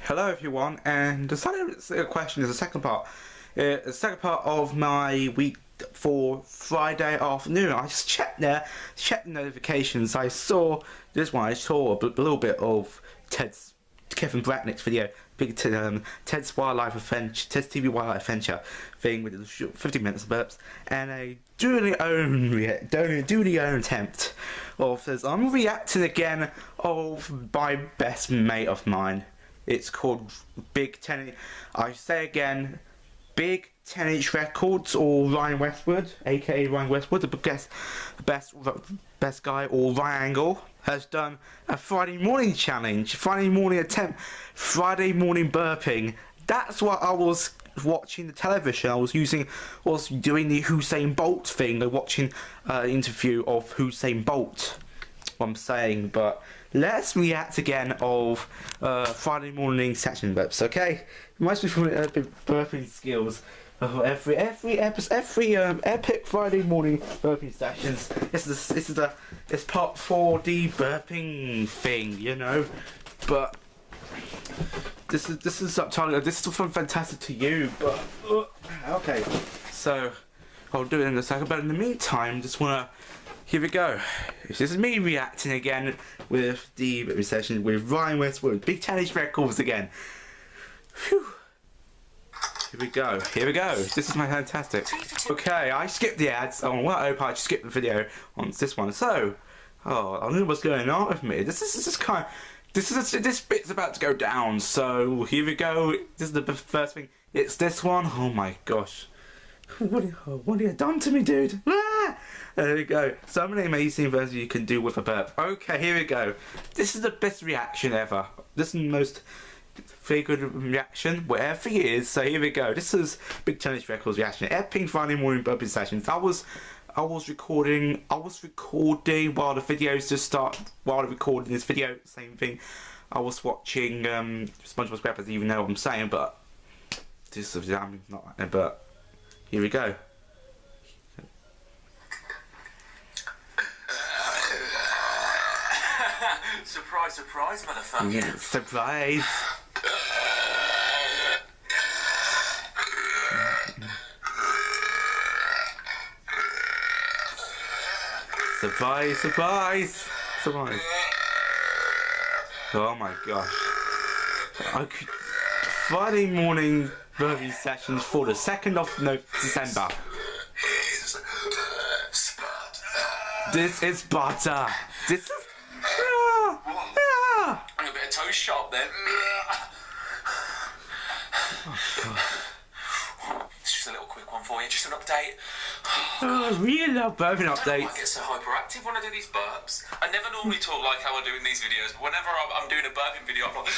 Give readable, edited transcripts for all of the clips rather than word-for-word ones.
Hello everyone, and the second question is the second part. The second part of my week for Friday afternoon. I just checked the notifications. I saw this one. I saw a little bit of Kevin Bracknick's video, Ted's Wildlife Adventure, Ted's TV Wildlife Adventure thing with the 50 minutes of burps, and a duly own attempt of this. I'm reacting again of my best mate of mine. It's called Big 10. I say again, Big 10-inch Records, or Ryan Westwood, aka Ryan Westwood, the best guy, or Ryangle, has done a Friday morning challenge, Friday morning attempt, Friday morning burping. That's what I was watching the television. I was doing the Usain Bolt thing, watching interview of Usain Bolt. What I'm saying, but let's react again of Friday morning section burps. Okay, reminds me from burping skills. Every epic Friday morning burping sessions. This is part 4D burping thing, you know. But this is subtitled. This is from Fantastic to You. But okay, so I'll do it in a second. But in the meantime, just wanna. Here we go. This is me reacting again with the session with Ryan Westwood. Big 10-inch Records again. Whew. Here we go. Here we go. This is my fantastic. Okay, I skipped the ads. I just skipped the video on this one. So, I don't know what's going on with me. This bit's about to go down. So here we go. This is the first thing. It's this one. Oh my gosh. What have you done to me, dude? Ah! There we go. So many amazing versions you can do with a burp. Okay, here we go. This is the best reaction ever. This is the most very good reaction, whatever it is. So here we go. This is Big 10-inch Records reaction. Epic Friday morning burping sessions. I was recording while the videos just start. While recording this video, same thing. I was watching SpongeBob SquarePants. Even know what I'm saying, but this is not. But here we go. Surprise, surprise, motherfucker. Yeah, surprise. Surprise, surprise, surprise. Oh my gosh. Friday morning burping sessions for the 2nd of December. This is butter. This is... I'm a bit of toast shop then. Oh god. It's just a little quick one for you, just an update. Oh, I really love burping updates. I get so hyperactive when I do these burps. I never normally talk like how I do in these videos, but whenever I'm doing a burping video, I'm like...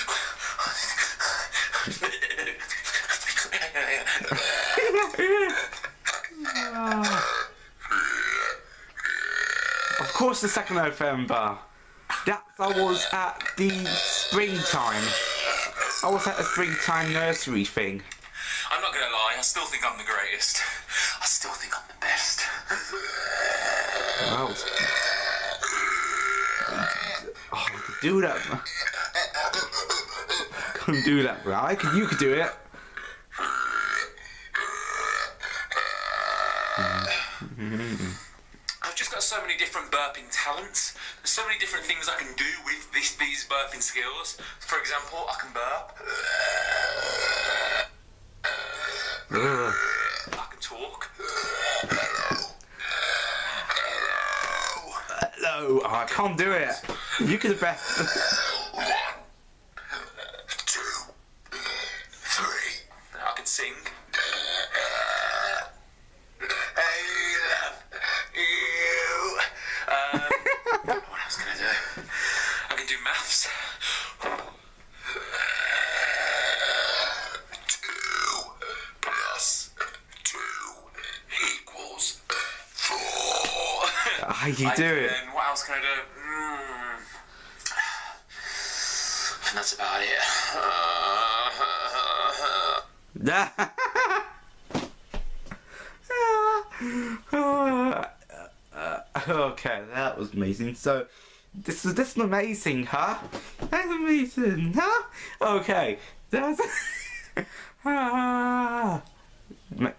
Of course, the 2nd of November. I was at the springtime. I was at the springtime nursery thing. I'm not gonna lie, I still think I'm the greatest. I still think I'm the best. Wow. Oh, I could do that. I couldn't do that, bro. You could do it. I've just got so many different burping talents. There's so many different things I can do with these burping skills. For example, I can burp. I can talk. Hello. Oh, I can't do it. You could the best. 1, 2, 3. I can sing. What else can I do? I can do maths. 2 plus 2 equals 4. How you do it? Then what else can I do? And that's about it. Okay, that was amazing. So, this is amazing, huh? That's amazing, huh? Okay, that's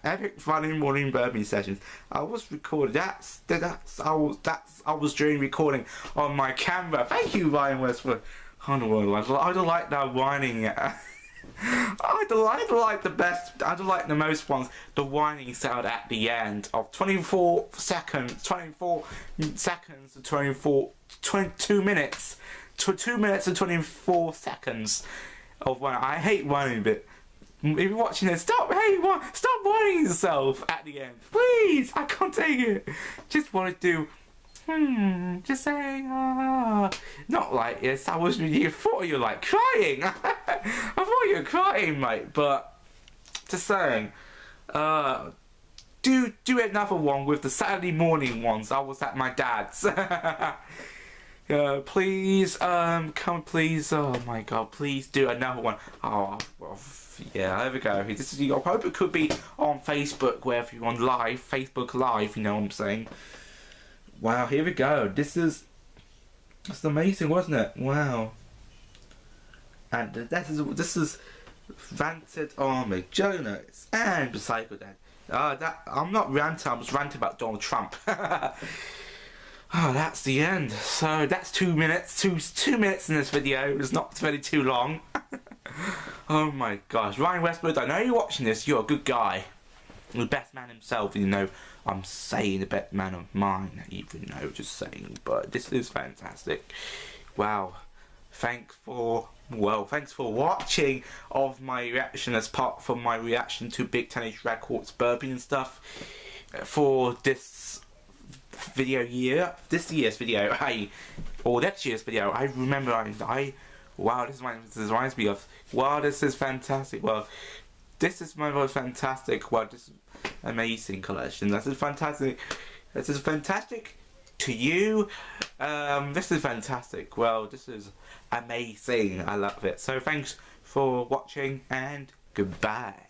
epic Friday morning burping sessions. I was recording. I was doing recording on my camera. Thank you, Ryan Westwood. I don't like that whining. I don't like the best. I don't like the most ones. The whining sound at the end of 24 seconds, 24 seconds to 22 minutes, to 2 minutes and 24 seconds of whining. I hate whining a bit. If you're watching this, stop whining yourself at the end, please. I can't take it. Just want to do. Just saying, not like this. You thought you were like crying. I thought you were crying, mate. But just saying, do another one with the Saturday morning ones. I was at my dad's. Please, please. Oh my God, please do another one. Oh, well, yeah. There we go. This is. I hope it could be on Facebook, wherever you're on live, Facebook Live. You know what I'm saying. Wow, here we go. That's amazing, wasn't it? Wow. And this is Ranted Army, Jonas, and Psycho Dad. I'm not ranting. I was ranting about Donald Trump. Oh, that's the end. So that's 2 minutes. Two minutes in this video. It's not really too long. Oh my gosh, Ryan Westwood. I know you're watching this. You're a good guy. The best man himself, you know. I'm saying the best man of mine, even though just saying, but this is fantastic. Wow. Thanks for watching of my reaction as part from my reaction to Big Tennis Records burping and stuff for this year's video, or next year's video. I remember wow, this reminds me of, wow, this is fantastic. Well, this is my most fantastic. Well, this is amazing collection. This is fantastic. This is fantastic to you. This is fantastic. Well, this is amazing. I love it. So thanks for watching and goodbye.